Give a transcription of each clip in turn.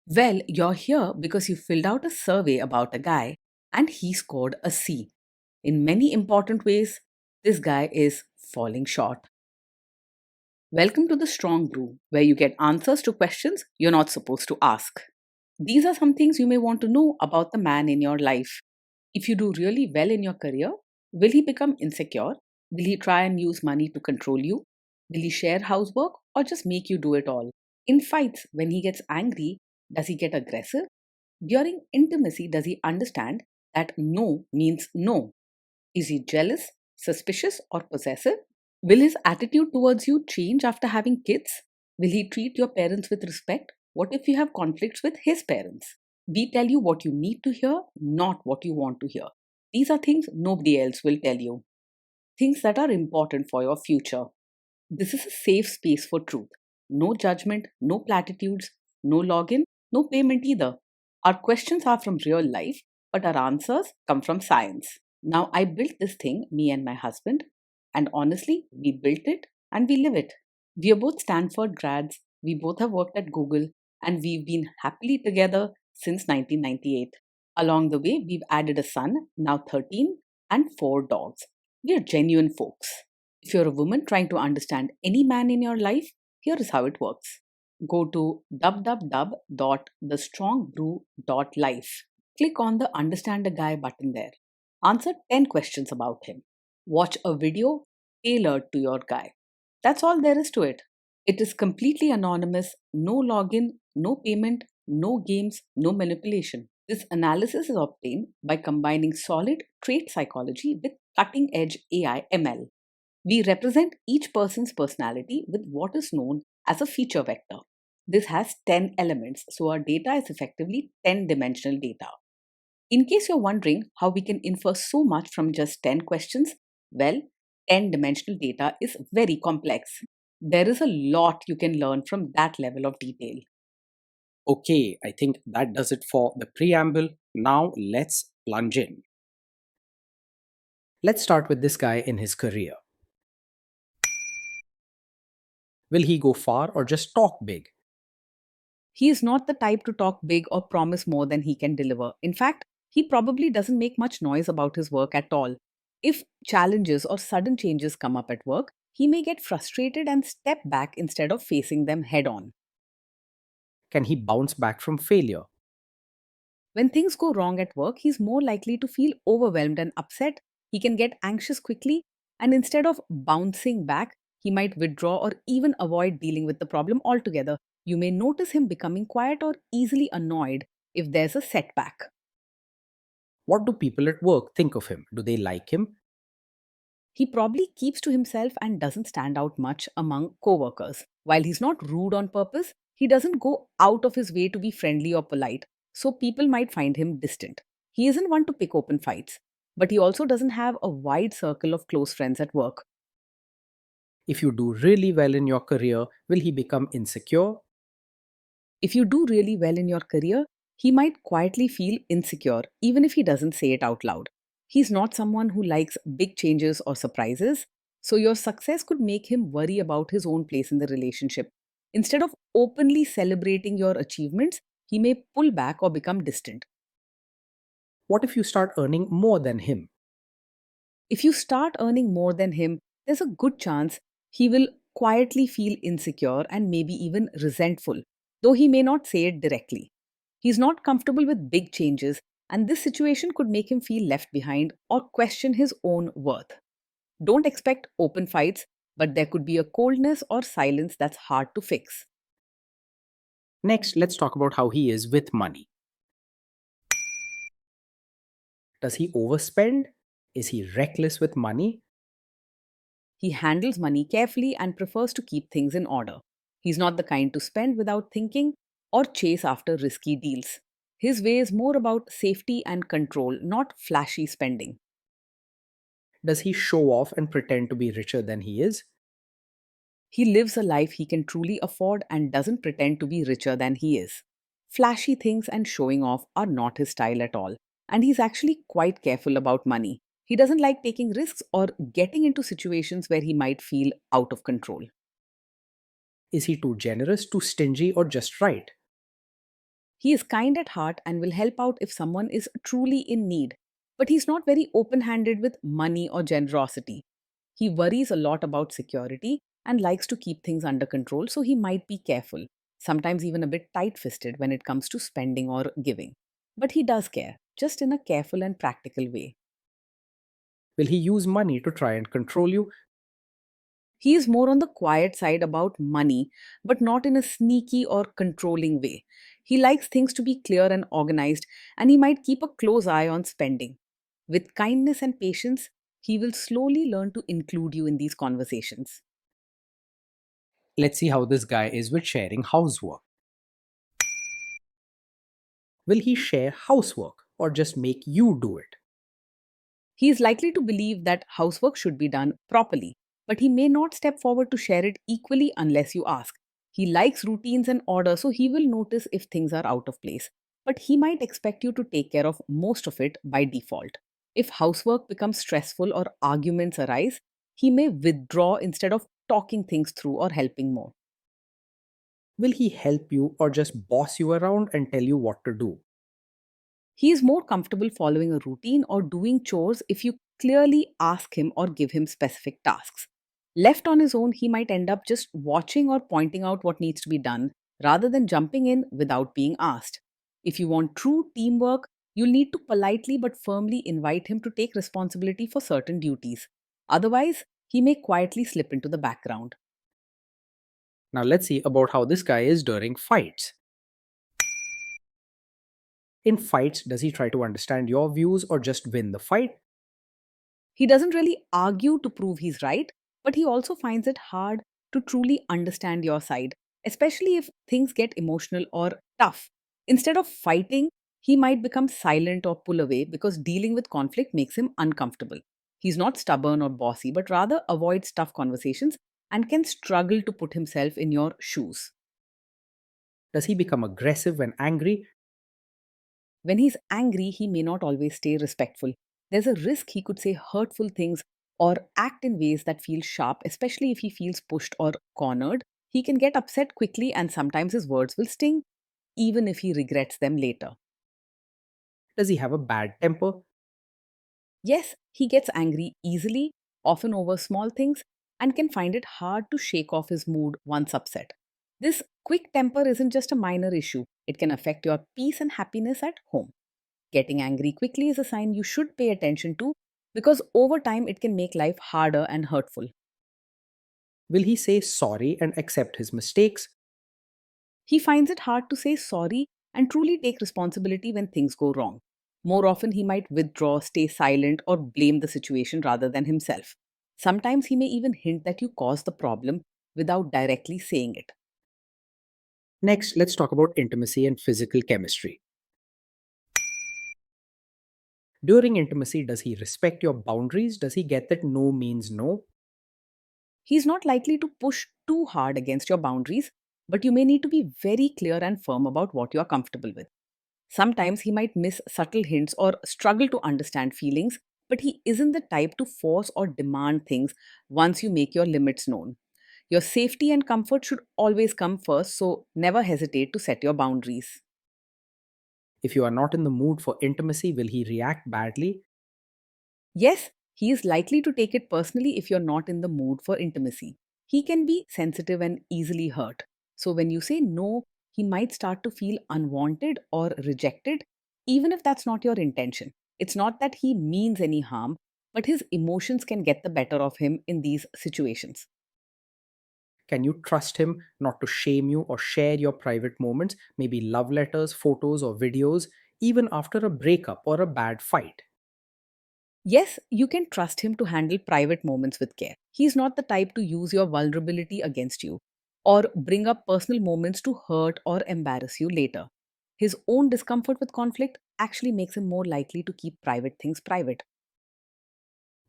Well, you're here because you filled out a survey about a guy and he scored a C. In many important ways, this guy is falling short. Welcome to the Strong Brew, where you get answers to questions you're not supposed to ask. These are some things you may want to know about the man in your life. If you do really well in your career, will he become insecure? Will he try and use money to control you? Will he share housework or just make you do it all? In fights, when he gets angry, does he get aggressive? During intimacy, does he understand that no means no? Is he jealous, suspicious, or possessive? Will his attitude towards you change after having kids? Will he treat your parents with respect? What if you have conflicts with his parents? We tell you what you need to hear, not what you want to hear. These are things nobody else will tell you, things that are important for your future. This is a safe space for truth. No judgment, no platitudes, no login, no payment either. Our questions are from real life, but our answers come from science. Now, I built this thing, me and my husband, and honestly, we built it and we live it. We are both Stanford grads, we both have worked at Google, and we've been happily together since 1998. Along the way, we've added a son, now 13, and 4 dogs. We are genuine folks. If you're a woman trying to understand any man in your life, here is how it works. Go to www.thestrongbrew.life. Click on the Understand a Guy button there. Answer 10 questions about him. Watch a video tailored to your guy. That's all there is to it. It is completely anonymous, no login, no payment, no games, no manipulation. This analysis is obtained by combining solid trait psychology with cutting edge AI ML. We represent each person's personality with what is known as a feature vector. This has 10 elements, so our data is effectively 10 dimensional data. In case you're wondering how we can infer so much from just 10 questions, well, 10 dimensional data is very complex. There is a lot you can learn from that level of detail. Okay, I think that does it for the preamble. Now let's plunge in. Let's start with this guy in his career. Will he go far or just talk big? He is not the type to talk big or promise more than he can deliver. In fact, he probably doesn't make much noise about his work at all. If challenges or sudden changes come up at work, he may get frustrated and step back instead of facing them head on. Can he bounce back from failure? When things go wrong at work, he's more likely to feel overwhelmed and upset. He can get anxious quickly, and instead of bouncing back, he might withdraw or even avoid dealing with the problem altogether. You may notice him becoming quiet or easily annoyed if there's a setback. What do people at work think of him? Do they like him? He probably keeps to himself and doesn't stand out much among coworkers. While he's not rude on purpose, he doesn't go out of his way to be friendly or polite, so people might find him distant. He isn't one to pick open fights, but he also doesn't have a wide circle of close friends at work. If you do really well in your career, will he become insecure? If you do really well in your career, he might quietly feel insecure, even if he doesn't say it out loud. He's not someone who likes big changes or surprises, so your success could make him worry about his own place in the relationship. Instead of openly celebrating your achievements, he may pull back or become distant. What if you start earning more than him? If you start earning more than him, there's a good chance he will quietly feel insecure and maybe even resentful, though he may not say it directly. He's not comfortable with big changes, and this situation could make him feel left behind or question his own worth. Don't expect open fights, but there could be a coldness or silence that's hard to fix. Next, let's talk about how he is with money. Does he overspend? Is he reckless with money? He handles money carefully and prefers to keep things in order. He's not the kind to spend without thinking or chase after risky deals. His way is more about safety and control, not flashy spending. Does he show off and pretend to be richer than he is? He lives a life he can truly afford and doesn't pretend to be richer than he is. Flashy things and showing off are not his style at all, and he's actually quite careful about money. He doesn't like taking risks or getting into situations where he might feel out of control. Is he too generous, too stingy, or just right? He is kind at heart and will help out if someone is truly in need, but he's not very open handed with money or generosity. He worries a lot about security and likes to keep things under control, so he might be careful, sometimes even a bit tight fisted when it comes to spending or giving. But he does care, just in a careful and practical way. Will he use money to try and control you? He is more on the quiet side about money, but not in a sneaky or controlling way. He likes things to be clear and organized, and he might keep a close eye on spending. With kindness and patience, he will slowly learn to include you in these conversations. Let's see how this guy is with sharing housework. Will he share housework or just make you do it? He is likely to believe that housework should be done properly, but he may not step forward to share it equally unless you ask. He likes routines and order, so he will notice if things are out of place, but he might expect you to take care of most of it by default. If housework becomes stressful or arguments arise, he may withdraw instead of talking things through or helping more. Will he help you or just boss you around and tell you what to do? He is more comfortable following a routine or doing chores if you clearly ask him or give him specific tasks. Left on his own, he might end up just watching or pointing out what needs to be done rather than jumping in without being asked. If you want true teamwork, you'll need to politely but firmly invite him to take responsibility for certain duties. Otherwise, he may quietly slip into the background. Now let's see about how this guy is during fights. In fights, does he try to understand your views or just win the fight? He doesn't really argue to prove he's right, but he also finds it hard to truly understand your side, especially if things get emotional or tough. Instead of fighting, he might become silent or pull away because dealing with conflict makes him uncomfortable. He's not stubborn or bossy, but rather avoids tough conversations and can struggle to put himself in your shoes. Does he become aggressive when angry? When he's angry, he may not always stay respectful. There's a risk he could say hurtful things or act in ways that feel sharp, especially if he feels pushed or cornered. He can get upset quickly, and sometimes his words will sting, even if he regrets them later. Does he have a bad temper? Yes, he gets angry easily, often over small things, and can find it hard to shake off his mood once upset. This quick temper isn't just a minor issue, it can affect your peace and happiness at home. Getting angry quickly is a sign you should pay attention to because over time it can make life harder and hurtful. Will he say sorry and accept his mistakes? He finds it hard to say sorry and truly take responsibility when things go wrong. More often, he might withdraw, stay silent, or blame the situation rather than himself. Sometimes he may even hint that you caused the problem without directly saying it. Next, let's talk about intimacy and physical chemistry. During intimacy, does he respect your boundaries? Does he get that no means no? He's not likely to push too hard against your boundaries, but you may need to be very clear and firm about what you are comfortable with. Sometimes he might miss subtle hints or struggle to understand feelings, but he isn't the type to force or demand things once you make your limits known. Your safety and comfort should always come first, so never hesitate to set your boundaries. If you are not in the mood for intimacy, will he react badly? Yes, he is likely to take it personally if you're not in the mood for intimacy. He can be sensitive and easily hurt. So when you say no, he might start to feel unwanted or rejected, even if that's not your intention. It's not that he means any harm, but his emotions can get the better of him in these situations. Can you trust him not to shame you or share your private moments, maybe love letters, photos, or videos, even after a breakup or a bad fight? Yes, you can trust him to handle private moments with care. He's not the type to use your vulnerability against you or bring up personal moments to hurt or embarrass you later. His own discomfort with conflict actually makes him more likely to keep private things private.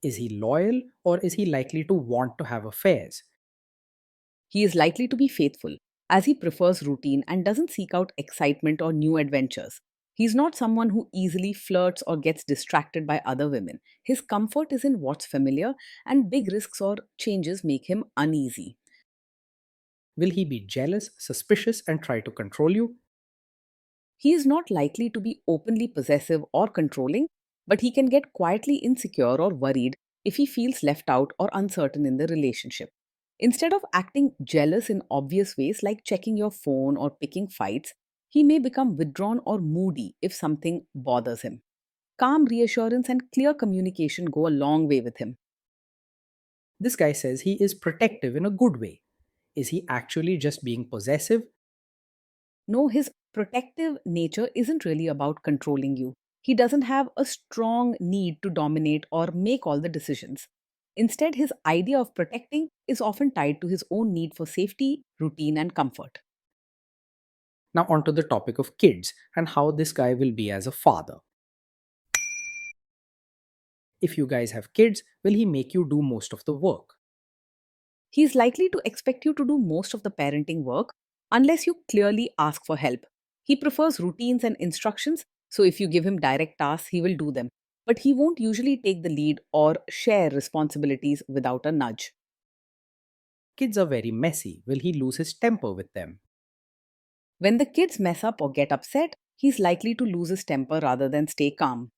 Is he loyal or is he likely to want to have affairs? He is likely to be faithful, as he prefers routine and doesn't seek out excitement or new adventures. He's not someone who easily flirts or gets distracted by other women. His comfort is in what's familiar, and big risks or changes make him uneasy. Will he be jealous, suspicious, and try to control you? He is not likely to be openly possessive or controlling, but he can get quietly insecure or worried if he feels left out or uncertain in the relationship. Instead of acting jealous in obvious ways like checking your phone or picking fights, he may become withdrawn or moody if something bothers him. Calm reassurance and clear communication go a long way with him. This guy says he is protective in a good way. Is he actually just being possessive? No, his protective nature isn't really about controlling you. He doesn't have a strong need to dominate or make all the decisions. Instead, his idea of protecting is often tied to his own need for safety, routine, and comfort. Now, onto the topic of kids and how this guy will be as a father. If you guys have kids, will he make you do most of the work? He is likely to expect you to do most of the parenting work unless you clearly ask for help. He prefers routines and instructions, so if you give him direct tasks, he will do them. But he won't usually take the lead or share responsibilities without a nudge. Kids are very messy. Will he lose his temper with them? When the kids mess up or get upset, he's likely to lose his temper rather than stay calm.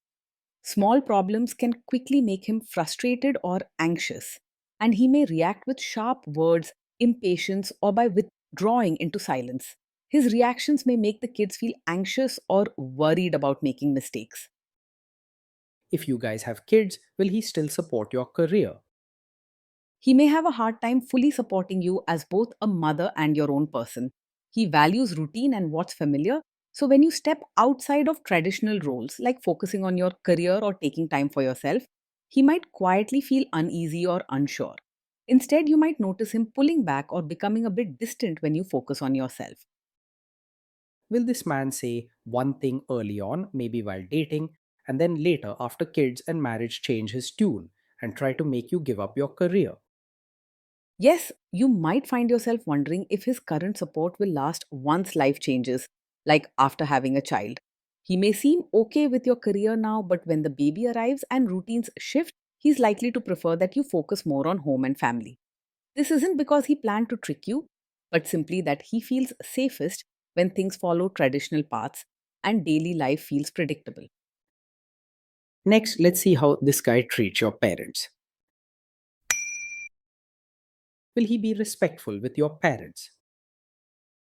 Small problems can quickly make him frustrated or anxious, and he may react with sharp words, impatience, or by withdrawing into silence. His reactions may make the kids feel anxious or worried about making mistakes. If you guys have kids, will he still support your career? He may have a hard time fully supporting you as both a mother and your own person. He values routine and what's familiar, so when you step outside of traditional roles, like focusing on your career or taking time for yourself, he might quietly feel uneasy or unsure. Instead, you might notice him pulling back or becoming a bit distant when you focus on yourself. Will this man say one thing early on, maybe while dating, and then later, after kids and marriage, change his tune and try to make you give up your career? Yes, you might find yourself wondering if his current support will last once life changes, like after having a child. He may seem okay with your career now, but when the baby arrives and routines shift, he's likely to prefer that you focus more on home and family. This isn't because he planned to trick you, but simply that he feels safest when things follow traditional paths and daily life feels predictable. Next, let's see how this guy treats your parents. Will he be respectful with your parents?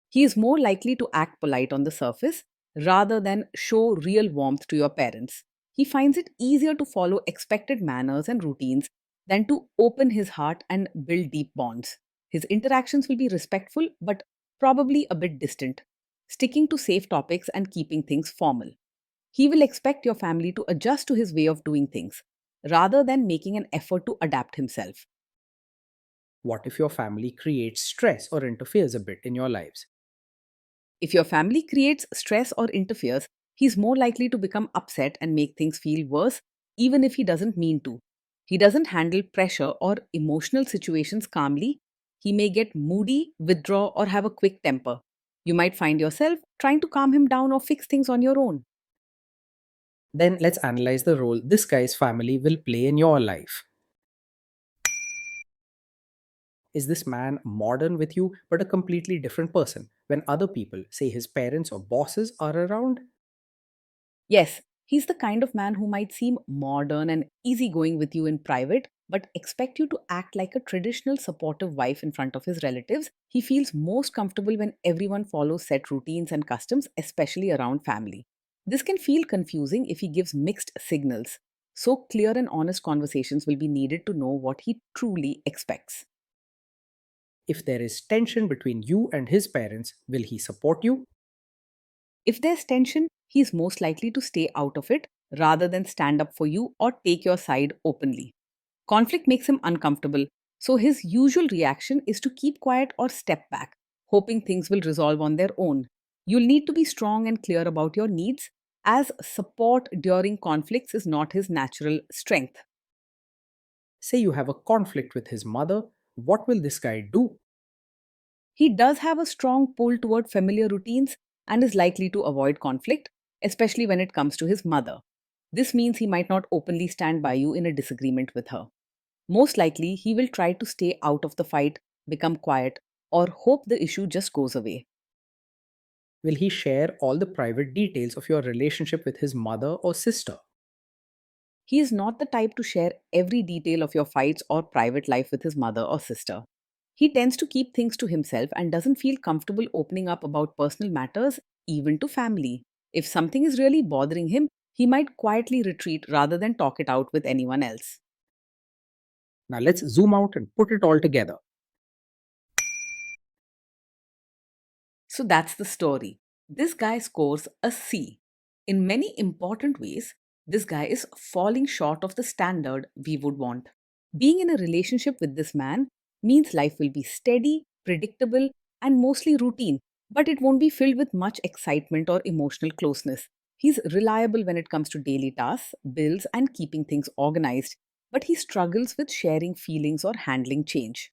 He is more likely to act polite on the surface rather than show real warmth to your parents. He finds it easier to follow expected manners and routines than to open his heart and build deep bonds. His interactions will be respectful but probably a bit distant, sticking to safe topics and keeping things formal. He will expect your family to adjust to his way of doing things rather than making an effort to adapt himself. What if your family creates stress or interferes a bit in your lives? If your family creates stress or interferes, he's more likely to become upset and make things feel worse, even if he doesn't mean to. He doesn't handle pressure or emotional situations calmly. He may get moody, withdraw, or have a quick temper. You might find yourself trying to calm him down or fix things on your own. Then let's analyze the role this guy's family will play in your life. Is this man modern with you but a completely different person when other people, say his parents or bosses, are around? Yes, he's the kind of man who might seem modern and easygoing with you in private, but expect you to act like a traditional supportive wife in front of his relatives. He feels most comfortable when everyone follows set routines and customs, especially around family. This can feel confusing if he gives mixed signals. So, clear and honest conversations will be needed to know what he truly expects. If there is tension between you and his parents, will he support you? If there's tension, he's most likely to stay out of it rather than stand up for you or take your side openly. Conflict makes him uncomfortable, so his usual reaction is to keep quiet or step back, hoping things will resolve on their own. You'll need to be strong and clear about your needs, as support during conflicts is not his natural strength. Say you have a conflict with his mother, what will this guy do? He does have a strong pull toward familiar routines and is likely to avoid conflict, especially when it comes to his mother. This means he might not openly stand by you in a disagreement with her. Most likely, he will try to stay out of the fight, become quiet, or hope the issue just goes away. Will he share all the private details of your relationship with his mother or sister? He is not the type to share every detail of your fights or private life with his mother or sister. He tends to keep things to himself and doesn't feel comfortable opening up about personal matters, even to family. If something is really bothering him, he might quietly retreat rather than talk it out with anyone else. Now let's zoom out and put it all together. So that's the story. This guy scores a C. In many important ways, this guy is falling short of the standard we would want. Being in a relationship with this man means life will be steady, predictable, and mostly routine, but it won't be filled with much excitement or emotional closeness. He's reliable when it comes to daily tasks, bills, and keeping things organized, but he struggles with sharing feelings or handling change.